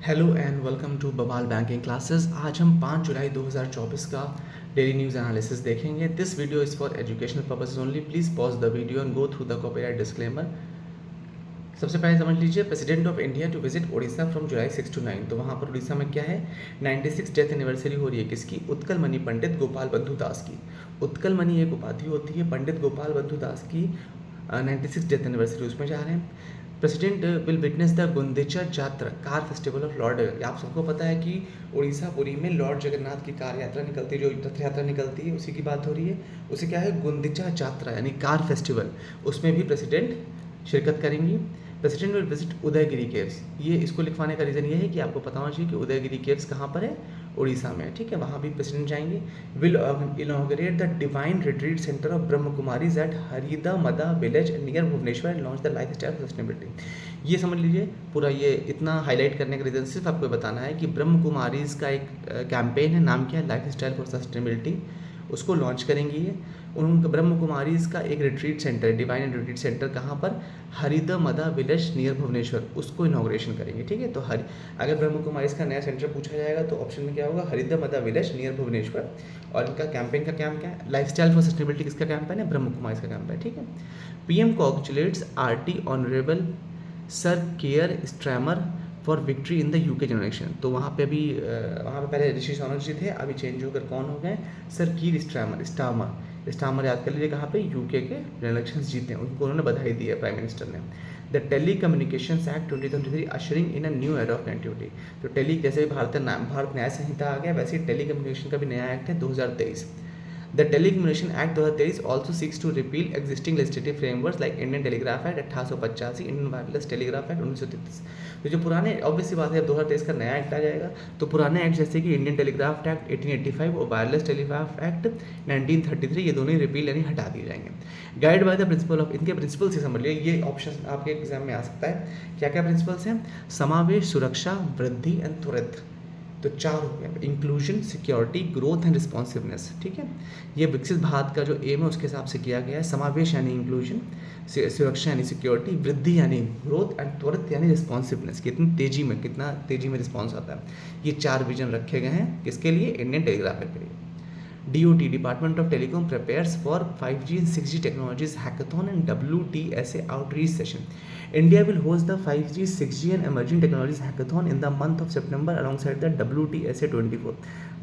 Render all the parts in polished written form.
Hello and welcome to Bawal banking classes. आज हम 5 जुलाई 2024 का डेली न्यूज़ एनालिसिस देखेंगे। This video is for educational purposes only. Please pause the video and go through the copyright disclaimer. सबसे पहले समझ लीजिए, president of India to visit Orissa from July 6 to 9। तो वहाँ पर उड़ीसा में क्या है, 96 डेथ एनिवर्सरी हो रही है किसकी, उत्कल मणि पंडित गोपाल बंधु दास की। उत्कल मणि एक उपाधि होती है, पंडित गोपाल बंधु दास की 96 डेथ एनिवर्सरी, उसमें जा रहे हैं। President will witness the Gundicha Jatra car festival of lord. आप सबको पता है कि उड़ीसा पुरी में लॉर्ड जगन्नाथ की कार यात्रा निकलती है, जो रथ यात्रा निकलती है, उसी की बात हो रही है। उसे क्या है, गुंदिचा जात्रा यानी कार फेस्टिवल, उसमें भी प्रेसिडेंट शिरकत करेंगी। President will visit Udayagiri caves. ये इसको लिखवाने का रीज़न ये है कि आपको पता होना चाहिए कि उदयगिरी केव्स कहाँ पर है, उड़ीसा में, ठीक है, वहाँ भी प्रेसिडेंट जाएंगे। Will inaugurate the divine retreat centre of Brahma Kumaris at Haridamada village near Bhubaneswar and launch the lifestyle sustainability. ये समझ लीजिए पूरा, ये इतना हाईलाइट करने का रीज़न सिर्फ आपको बताना है कि ब्रह्म कुमारीज का एक कैंपेन है, नाम क्या है, लाइफ स्टाइल फॉर सस्टेनेबिलिटी, उसको लॉन्च करेंगी ये। उनका ब्रह्म कुमारीज का एक retreat centre, divine retreat centre कहाँ पर, हरिद मदा विलेज नियर भुवनेश्वर, उसको इनॉग्रेशन करेंगे, ठीक है। तो अगर ब्रह्म कुमारीज का नया सेंटर पूछा जाएगा तो ऑप्शन में क्या होगा, Haridamada village near Bhubaneswar. और इनका कैंपेन का क्या है, लाइफ स्टाइल फॉर सस्टेनेबिलिटी किसका कैंपेन है, ब्रह्म कुमारीज का कैंपेन, ठीक है। PM congratulates RT honourable sir Keir Starmer for victory in the UK generation. तो वहाँ पे अभी वहाँ पे पहले ऋषि सोनक जी थे, अभी चेंज होकर कौन हो गए, सर कीर स्टामर याद कर लीजिए, कहाँ पे, यूके के इलेक्शन जीते हैं, उनको उन्होंने बधाई दी है प्राइम मिनिस्टर ने। The telecommunications act 2023 ushering in a new era of connectivity. तो टेली, जैसे भारत न्याय संहिता आ गया, वैसे ही टेली कम्युनिकेशन का भी नया एक्ट है 2023। The Telecommunication Act 2023 also seeks to repeal existing legislative frameworks like Indian Telegraph Act 1885, Indian Wireless Telegraph Act 1933। तो जो पुराने, ऑब्वियसली बात है, अब 2023 का नया एक्ट आ जाएगा, तो पुराने एक्ट जैसे कि इंडियन टेलीग्राफ एक्ट 1885 और वायरलेस टेलीग्राफ एक्ट 1933, ये दोनों ही रिपील यानी हटा दिए जाएंगे। Guide by the principle of, इनके प्रिंसिपल से समझ लिया, ये ऑप्शन आपके एग्जाम में आ सकता है। क्या क्या प्रिंसिपल्स हैं, समावेश, सुरक्षा, वृद्धि एंड त्वरित। तो 4 हो गए, inclusion, security, growth and responsiveness, ठीक है। ये विकसित भारत का जो एम है उसके हिसाब से किया गया है। समावेश यानी इंक्लूजन, सुरक्षा यानी सिक्योरिटी, वृद्धि यानी ग्रोथ एंड त्वरित यानी रिस्पॉन्सिवनेस, कितनी तेजी में रिस्पॉन्स आता है। ये 4 विजन रखे गए हैं किसके लिए, इंडियन टेलीग्राफ के लिए। DOT, Department of Telecom prepares for 5G and 6G technologies hackathon and WTSA outreach session. India will host the 5G, 6G and emerging technologies hackathon in the month of September alongside the WTSA 24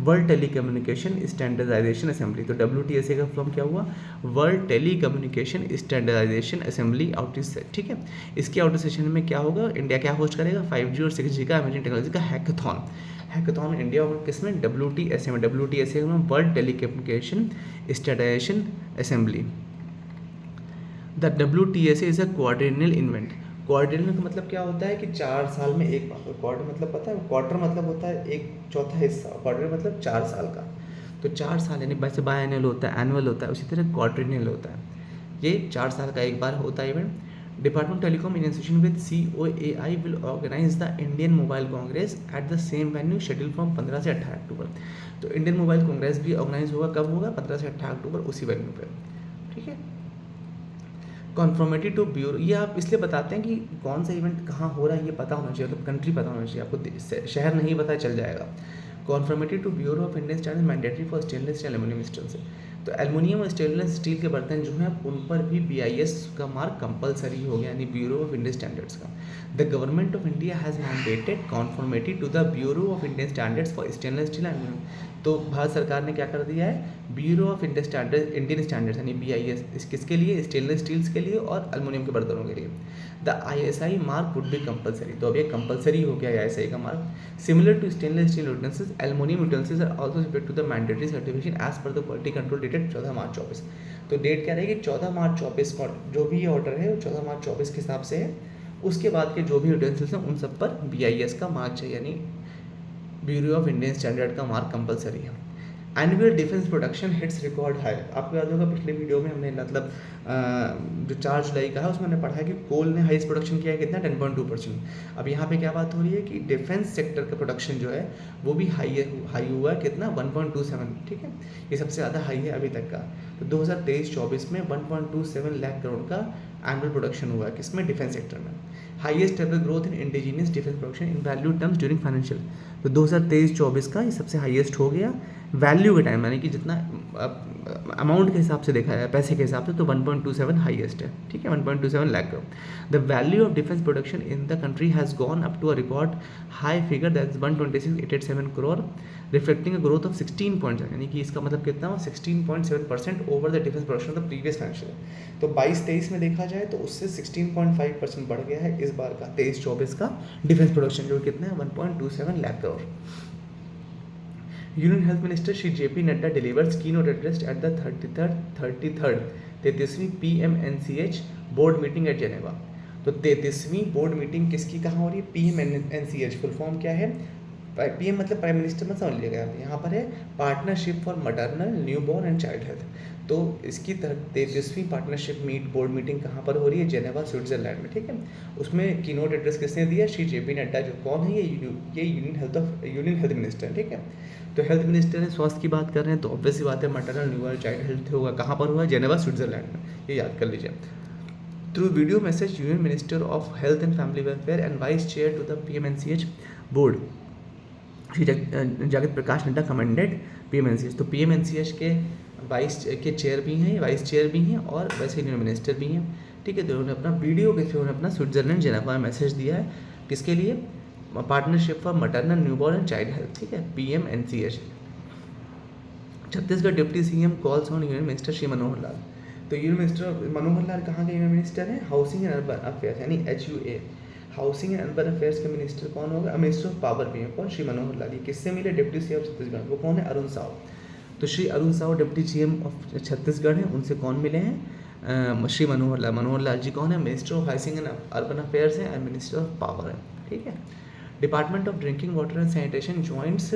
World Telecommunication Standardization Assembly। तो WTSA का form क्या हुआ, world telecommunication standardisation assembly outreach से, ठीक है। इसके outreach session में क्या होगा, इंडिया क्या होस्ट करेगा, 5G और 6G का इमर्जिंग टेक्नोलॉजी का हैकाथॉन इंडिया और किसमें, WTSA में, WTSA में world telecommunication standardisation assembly. The WTSA is a quadrennial event. Quadrennial का मतलब क्या होता है कि 4 साल में एक बार। क्वार्टर मतलब पता है, क्वार्टर मतलब होता है एक चौथा हिस्सा, क्वाड्रेनियल मतलब 4 साल का। तो 4 साल यानी वैसे बाय एनुअल होता है, एनुअल होता है, उसी तरह क्वाड्रेनियल होता है। ये 4 साल का एक बार होता है event. Department telecom in association with COAI will organise the Indian mobile congress at the same venue schedule from 15 से 18 अक्टूबर। तो इंडियन मोबाइल कांग्रेस भी ऑर्गेनाइज होगा, कब होगा, 15 से 18 अक्टूबर, उसी वेन्यू पे, ठीक है। कॉन्फॉर्मिटी टू ब्यूरो, ये आप इसलिए बताते हैं कि कौन सा इवेंट कहाँ हो रहा है, ये पता होना चाहिए, मतलब कंट्री पता होना चाहिए आपको, शहर नहीं पता चल जाएगा। Conformity to bureau of Indian standard mandatory for stainless steel aluminium steel से। तो एल्युमिनियम और स्टेनलेस स्टील के बर्तन जो हैं उन पर भी BIS का मार्क कंपलसरी हो गया, यानी ब्यूरो ऑफ इंडियन स्टैंडर्ड्स का। The government of India has mandated conformity to the bureau of Indian standards for stainless steel aluminium. तो भारत सरकार ने क्या कर दिया है, ब्यूरो ऑफ इंडियन स्टैंडर्ड्स यानी BIS, इस किसके लिए, स्टेनलेस स्टील्स के लिए और एल्युमिनियम के बर्तनों के लिए। The ISI mark would be compulsory, तो अब ये कंपलसरी हो गया है ISI का mark. Similar to stainless steel utensils, aluminium utensils are also subject to the mandatory certification as per the quality control dated 14 March 24। तो डेट क्या रहेगी, 14 मार्च 24 को जो भी ये ऑर्डर है वो 14 मार्च 24 के हिसाब से है। उसके बाद के जो भी यूटेंसिल्स हैं उन सब पर BIS का मार्क चाहिए, यानी ब्यूरो ऑफ इंडियन स्टैंडर्ड का मार्क कंपलसरी है। Annual defence production hits record high. आपको याद होगा पिछले वीडियो में हमने मतलब जो 4 जुलाई का है उसमें हमने पढ़ा है कि कोल ने हाईएस्ट प्रोडक्शन किया है कितना, 10.2%। अब यहाँ पे क्या बात हो रही है कि डिफेंस सेक्टर का प्रोडक्शन जो है वो भी हाई हुआ है कितना, 1.27, ठीक है। ये सबसे ज़्यादा हाई है अभी तक का। तो 2023-24 में 1.27 लाख करोड़ का एनुअल प्रोडक्शन हुआ है किसमें, डिफेंस सेक्टर में। Highest ever growth in indigenous defence production in value terms during financial, तो 2023-24 का ये सबसे हाईएस्ट हो गया वैल्यू के टाइम, यानी कि जितना अमाउंट के हिसाब से देखा जाए, पैसे के हिसाब से, तो 1.27 हाईएस्ट है, ठीक है, 1.27 lakh crore. The value of defence production in the country has gone up to a record high figure that is 126,887 crore, reflecting a growth of 16.7, यानी कि इसका मतलब कितना हो, 16.7% over the defence production of the previous financial. तो 22-23 में देखा जाए तो उससे 16.5% बढ़ गया है इस बार का 23-24 का डिफेंस प्रोडक्शन, जो कितना है 1.27 lakh crore. Union health minister Shri JP Nadda delivers keynote address at the 33वीं PMNCH board meeting at Geneva. तो 33वीं बोर्ड मीटिंग किसकी कहाँ हो रही है, PMNCH, फुल फॉर्म क्या है, PM मतलब प्राइम मिनिस्टर में समझ लिएगा, यहाँ पर है partnership for maternal newborn and child health. तो इसकी 33वीं पार्टनरशिप बोर्ड मीटिंग कहाँ पर हो रही है, जेनेवा स्विट्जरलैंड में, ठीक है। उसमें कीनोट एड्रेस किसने दिया, श्री जेपी नड्डा, जो कौन है, ये यूनियन हेल्थ मिनिस्टर, ठीक है। तो हेल्थ मिनिस्टर ने स्वास्थ्य की बात कर रहे हैं, तो ऑब्वियस सी बात है मटरनल न्यूबॉर्न चाइल्ड हेल्थ होगा, कहाँ पर हुआ, जेनेवा स्विट्जरलैंड में, ये याद कर लीजिए। Through video message union minister of health and family welfare and vice chair to the PMNCH board Shri Jagat Prakash Nadda commended PMNCH। तो PMNCH के चेयर भी हैं, वाइस चेयर भी हैं और वैसे यूनियन मिनिस्टर भी हैं, ठीक है। तो उन्होंने अपना वीडियो के थ्रू उन्होंने अपना स्विट्जरलैंड जेनेवा में मैसेज दिया है, किसके लिए, partnership for maternal newborn and child health, ठीक है, PMNCH। Chhattisgarh deputy CM calls on union minister Shri Manohar Lal. तो यूनियन मिनिस्टर मनोहर लाल कहाँ के यूनियन मिनिस्टर हैं, हाउसिंग एंड अर्बन अफेयर्स, यानी HUA, housing and urban affairs के मिनिस्टर कौन होगा, मिनिस्टर ऑफ पावर भी है कौन, श्री मनोहर लाल। ये किससे मिले, डिप्टी CM ऑफ छत्तीसगढ़, वो कौन है, अरुण साव। तो Shri Arun Sao deputy CM of Chhattisgarh हैं, उनसे कौन मिले हैं, श्री मनोहर लाल। मनोहर लाल जी कौन है, minister of housing and urban affairs हैं एंड मिनिस्टर ऑफ पावर है, ठीक है। Department of drinking water and sanitation joins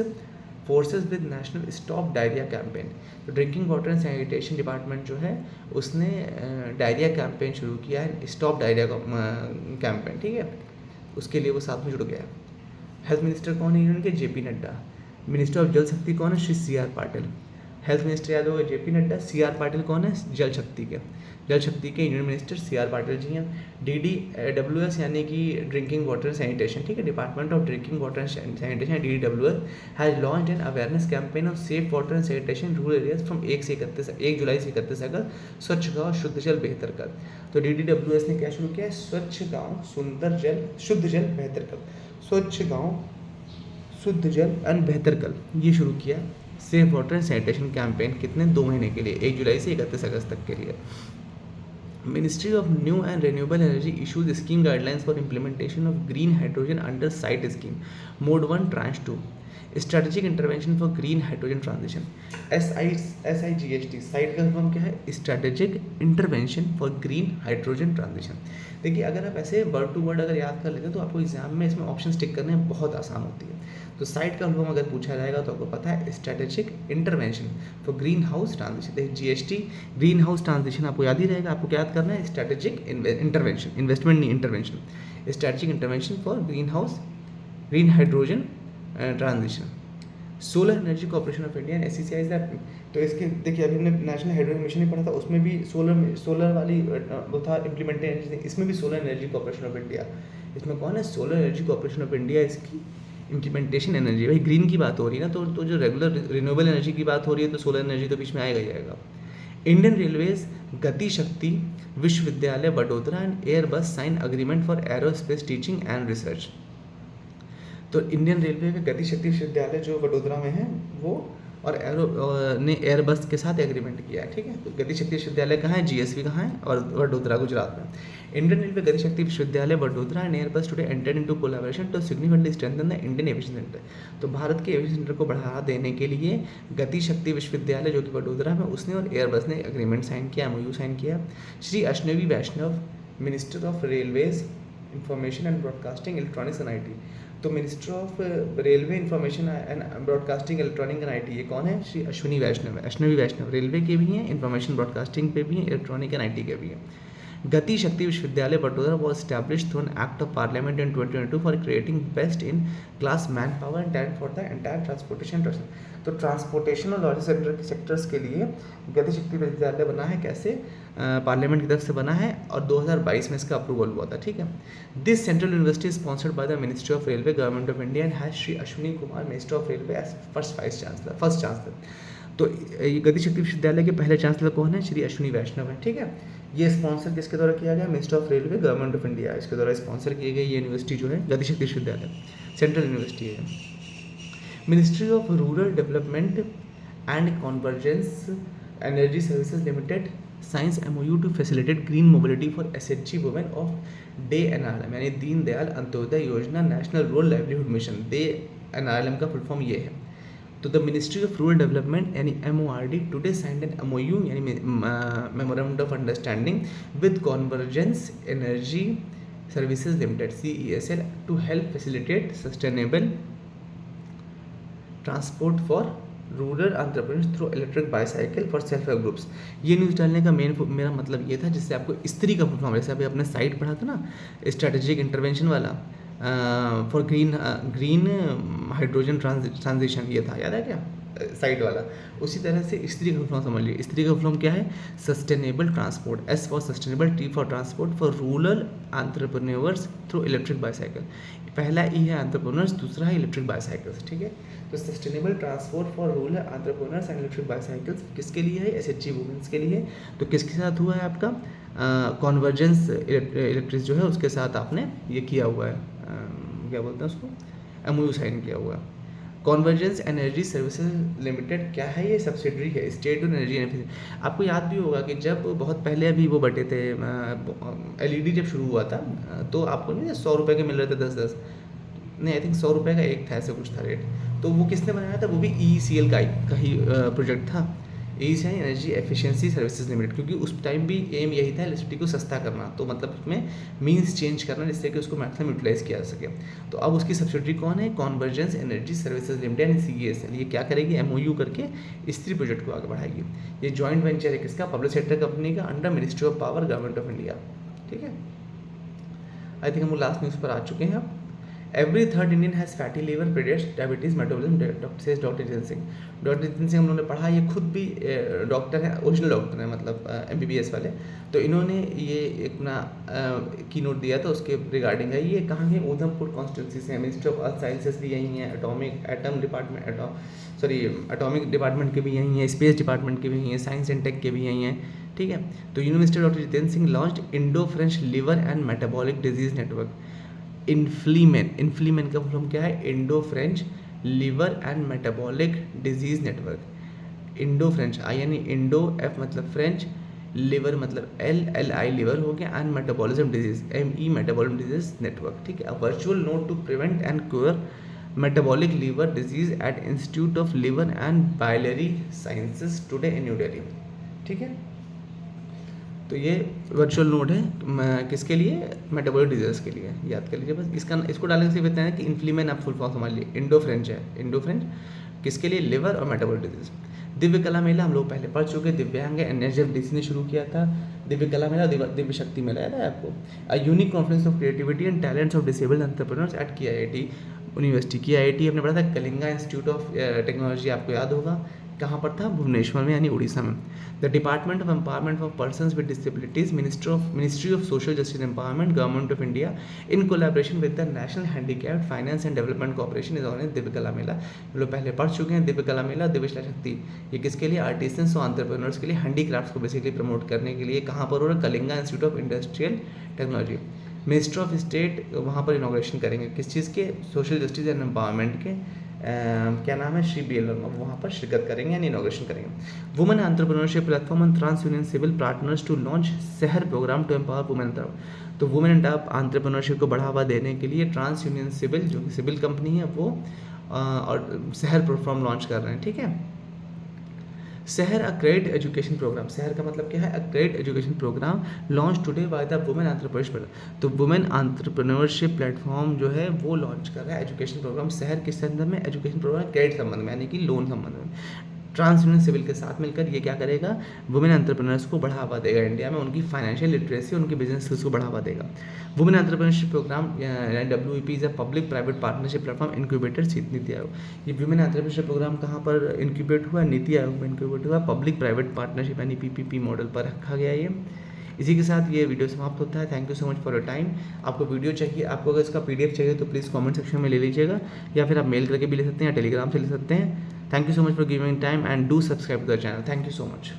forces with national stop diarrhoea campaign. तो drinking water and sanitation department जो है उसने डायरिया कैंपेन शुरू किया है, स्टॉप डायरिया कैंपेन, ठीक है, उसके लिए वो साथ में जुड़ गया। हेल्थ मिनिस्टर कौन है यूनियन के, JP नड्डा। मिनिस्टर ऑफ जल शक्ति कौन है, Shri CR Patil. Health minister याद होगा JP नड्डा, CR पाटिल कौन है, जल शक्ति के union minister CR Patil ji हैं। DDWS यानी कि ड्रिंकिंग वाटर सैनिटेशन, ठीक है, department of drinking water and sanitation DDWS has launched an awareness campaign of safe water and sanitation rural areas from 1 जुलाई से 31 अगस्त, स्वच्छ गाँव शुद्ध जल बेहतर कर। तो DDWS ने क्या शुरू किया है, स्वच्छ गाँव सुंदर जल शुद्ध जल बेहतर कर, स्वच्छ गाँव शुद्ध जल एंड बेहतर कल, ये शुरू किया safe water and sanitation campaign, कितने 2 महीने के लिए, 1 जुलाई से 31 अगस्त तक के लिए। Ministry of new and renewable energy issues scheme guidelines for implementation of green hydrogen under site scheme mode 1 tranche 2 strategic intervention for green hydrogen transition. SIGHT, site का नाम क्या है, strategic intervention for green hydrogen transition. देखिए अगर आप ऐसे word to word अगर याद कर लेते हैं तो आपको एग्जाम में इसमें ऑप्शन टिक करने में बहुत आसान होती है। तो साइट का अनुभव अगर पूछा जाएगा तो आपको पता है strategic intervention for green house transition. देखिए GST ग्रीन हाउस ट्रांजिशन आपको याद ही रहेगा, आपको क्या याद करना है, स्ट्रेटेजिक इंटरवेंशन, इन्वेस्टमेंट नहीं intervention, strategic intervention for green hydrogen transition. Solar energy corporation of India SECI is that. तो इसके देखिए अभी हमने नेशनल हाइड्रोजन मिशन ही पढ़ा था, उसमें भी सोलर वाली वो था इम्प्लीमेंटेशन, इसमें भी solar energy corporation of India, इसमें कौन है, solar energy corporation of India, इसकी इम्प्लीमेंटेशन एनर्जी। भाई ग्रीन की बात हो रही है ना, तो जो रेगुलर रिन्यूएबल एनर्जी की बात हो रही है तो सोलर एनर्जी तो बीच में आएगा ही आएगा। Indian railways Gati Shakti Vishwavidyalaya Vadodara and Airbus sign agreement for aerospace teaching and research. तो इंडियन रेलवे के गति शक्ति विश्वविद्यालय जो वडोदरा में है वो और ने एयरबस के साथ एग्रीमेंट किया है, ठीक है। तो गति शक्ति विश्वविद्यालय कहाँ है, GSV कहाँ है, और वडोदरा गुजरात में। Indian railway Gati Shakti Vishwavidyalaya Vadodara and Airbus today entered into collaboration to significantly strengthen the Indian aviation centre. तो भारत के एविएशन सेंटर को बढ़ावा देने के लिए गति शक्ति विश्वविद्यालय जो कि वडोदरा में उसने और एयरबस ने एग्रीमेंट साइन किया, MOU साइन किया। Shri Ashwini Vaishnaw minister of railways information and broadcasting electronics and IT। तो minister of railway information and broadcasting electronic and IT ये कौन है, श्री अश्विनी वैष्णव है। अश्विनी वैष्णव रेलवे के भी हैं, इंफॉर्मेशन ब्रॉडकास्टिंग पे भी हैं, इलेक्ट्रॉनिक एंड IT के भी हैं। गति शक्ति विश्वविद्यालय बटोदरा was established through an act of parliament in 2022 for creating best in class manpower and talent for the entire transportation sector. तो ट्रांसपोर्टेशन और लॉजिस्टिक सेक्टर्स के लिए गति शक्ति विश्वविद्यालय बना है, कैसे? पार्लियामेंट की तरफ से बना है और 2022 में इसका अप्रूवल हुआ था, ठीक है। This central university sponsored by the ministry of railway, government of India and has Shri Ashwini Kumar, minister of railway as first chancellor. तो ये गति शक्ति विश्वविद्यालय के पहले चांसलर कौन है? श्री अश्विनी वैष्णव है, ठीक है। ये स्पॉन्सर किसके द्वारा किया गया? Minister of railway, government of India, इसके द्वारा स्पॉन्सर किए गए ये यूनिवर्सिटी जो है गति शक्ति विश्वविद्यालय सेंट्रल यूनिवर्सिटी है। Ministry of rural development and Convergence Energy Services Limited signs MOU to facilitate green mobility for SHG women of DAY NRLM, यानी Deendayal Antyodaya Yojana national rural livelihood mission. DAY NRLM का full form ये है। तो the ministry of rural development यानी MORD today signed an MOU यानी memorandum of understanding with Convergence Energy Services Limited CESL to help facilitate sustainable transport for rural entrepreneurs through electric bicycle for self help groups. ये news डालने का मेरा मतलब ये था जिससे आपको स्त्री का फुल फॉर्म, जैसे अभी अपने साइट पढ़ा था ना स्ट्रेटेजिक इंटरवेंशन वाला फॉर ग्रीन हाइड्रोजन ट्रांजिशन, ये था, याद है क्या साइड वाला? उसी तरह से स्त्री का फॉर्म समझ लीजिए। स्त्री का फॉर्म क्या है? Sustainable transport, S for sustainable, T for transport for rural entrepreneurs through electric bicycle. पहला ई है एंटरप्रेन्योर्स, दूसरा है इलेक्ट्रिक बाईसाइकिल्स, ठीक है। तो sustainable transport for rural entrepreneurs and electric bicycles किसके लिए है? SHG वुमेन्स के लिए। तो किसके साथ हुआ है आपका? कॉन्वर्जेंस इलेक्ट्रिक जो है उसके साथ आपने ये किया हुआ है, क्या बोलते हैं उसको, MOU साइन किया हुआ है। कॉन्वर्जेंस एनर्जी सर्विसेज लिमिटेड क्या है? ये सब्सिडरी है स्टेट एनर्जी एफिशिएंसी। आपको याद भी होगा कि जब बहुत पहले अभी वो बटे थे LED जब शुरू हुआ था तो आपको नहीं 100 रुपये के मिल रहे थे 10-10, नहीं आई थिंक 100 रुपये का एक था, ऐसे कुछ था रेट। तो वो किसने बनाया था? वो भी EECL का ही प्रोजेक्ट था, EECL energy efficiency services limited, क्योंकि उस टाइम भी एम यही था इलेक्ट्रिसिटी को सस्ता करना, तो मतलब उसमें मीन्स चेंज करना जिससे कि उसको मैक्सिमम यूटिलाइज किया जा सके। तो अब उसकी सब्सिडरी कौन है? कॉन्वर्जेंस एनर्जी सर्विसेज लिमिटेड यानी CESL। ये क्या करेगी? MOU करके स्त्री प्रोजेक्ट को आगे बढ़ाएगी। ये जॉइंट वेंचर है किसका? पब्लिक सेक्टर कंपनी का under ministry of power, government of India, ठीक है। आई थिंक हम लोग लास्ट न्यूज़ पर आ चुके हैं अब। Every third Indian has fatty liver, predisposes, diabetes, metabolism, says doctor Jitendra Singh. Doctor Jitendra Singh हम लोगों ने पढ़ा, ये खुद भी डॉक्टर हैं, ओरिजिनल डॉक्टर हैं, मतलब MBBS वाले। तो इन्होंने ये अपना की नोट दिया था उसके रिगार्डिंग है। ये कहाँ है? उधमपुर कॉन्स्टिट्यूंसी से। मिनिस्ट्री ऑफ अर्थ साइंसेज भी यहीं है, एटॉमिक डिपार्टमेंट के भी यहीं हैं, स्पेस डिपार्टमेंट के भी यहीं हैं, साइंस एंड टेक के भी यहीं हैं, ठीक है। तो university doctor Jitendra Singh launched Indo French liver and metabolic disease network. इन्फ्लीमेन का फॉर्म क्या है? Indo French liver and metabolic disease network. Indo French, I यानी इंडो, F मतलब फ्रेंच, लिवर मतलब LI लिवर हो गया, and metabolism disease ME metabolism disease network, ठीक है। Virtual note to prevent and cure metabolic liver disease at institute of liver and biliary sciences today in new Delhi, ठीक है। तो ये वर्चुअल नोड है किसके लिए? मेटाबॉलिक डिजीज के लिए, याद कर लीजिए बस। इसको डालने से बताएं कि इन्फ्लीमेन आप फुल फॉर्म समझ लीजिए। इंडो फ्रेंच है, इंडो फ्रेंच किसके लिए? लिवर और मेटाबॉलिक डिजीज। दिव्य कला मेला हम लोग पहले पढ़ चुके, दिव्यांग NHFDC ने शुरू किया था दिव्य कला मेला, दिव्य शक्ति मेला, याद है आपको? A unique conference of creativity and talents of disabled entrepreneurs at KIIT university. KIIT हमने पढ़ा था, कलिंगा इंस्टीट्यूट ऑफ टेक्नोलॉजी, आपको याद होगा कहाँ पर था? भुवनेश्वर में, यानी उड़ीसा में। The department of empowerment of persons with disabilities, ministry of social justice empowerment, government of India in collaboration with the national handicapped finance and development corporation is organized Divya Kala मेला। हम लोग पहले पढ़ चुके हैं दिव्य कला मेला, दिव्य शक्ति। ये किसके लिए? आर्टिसंस और एंटरप्रेन्योर्स के लिए, हैंडीक्राफ्ट्स को बेसिकली प्रमोट करने के लिए। कहाँ पर हो रहा है? Kalinga institute of industrial technology. Minister of state वहाँ पर इनॉग्रेशन करेंगे, किस चीज़ के? सोशल जस्टिस एंड एम्पावरमेंट के। क्या नाम है? श्री BL वर्मा, वहाँ पर शिरकत करेंगे यानी इनॉग्रेशन करेंगे। Women entrepreneurship platform and TransUnion CIBIL partners to launch शहर प्रोग्राम टू एम्पावर वुमेन। तो वुमेन एंटरप्रेन्योरशिप को बढ़ावा देने के लिए ट्रांस यूनियन सिविल, जो कि सिविल कंपनी है, वो और शहर प्लेटफॉर्म लॉन्च कर रहे हैं, ठीक है। शहर अ ग्रेट एजुकेशन प्रोग्राम, शहर का मतलब क्या है? A great education program launch today by the women entrepreneurship. तो वुमेन एंटरप्रेन्योरशिप प्लेटफॉर्म जो है वो लॉन्च कर रहा है एजुकेशन प्रोग्राम। शहर किस संबंध में? एजुकेशन प्रोग्राम क्रेडिट संबंध में, यानी कि लोन संबंध में। ट्रांसयूनियन सिविल के साथ मिलकर ये क्या करेगा, वुमेन एंटरप्रेन्योर्स को बढ़ावा देगा इंडिया में, उनकी फाइनेंशियल लिटरेसी, उनकी बिजनेस स्किल्स को बढ़ावा देगा। Women entrepreneurship program WEP is a public private partnership platform incubated NITI Aayog. ये वुमेन एंटरप्रेन्योरशिप प्रोग्राम कहाँ पर इनक्यूबेट हुआ, नीति आयोग में इनक्यूबेट हुआ, पब्लिक प्राइवेट पार्टनरशिप यानी PPP मॉडल पर रखा गया ये। इसी के साथ ये वीडियो समाप्त होता है। Thank you so much for your time. आपको वीडियो चाहिए, आपको अगर इसका PDF चाहिए तो प्लीज़ कमेंट सेक्शन में ले लीजिएगा, या फिर आप मेल करके भी ले सकते हैं या टेलीग्राम से ले सकते हैं। Thank you so much for giving time and do subscribe to the channel. Thank you so much.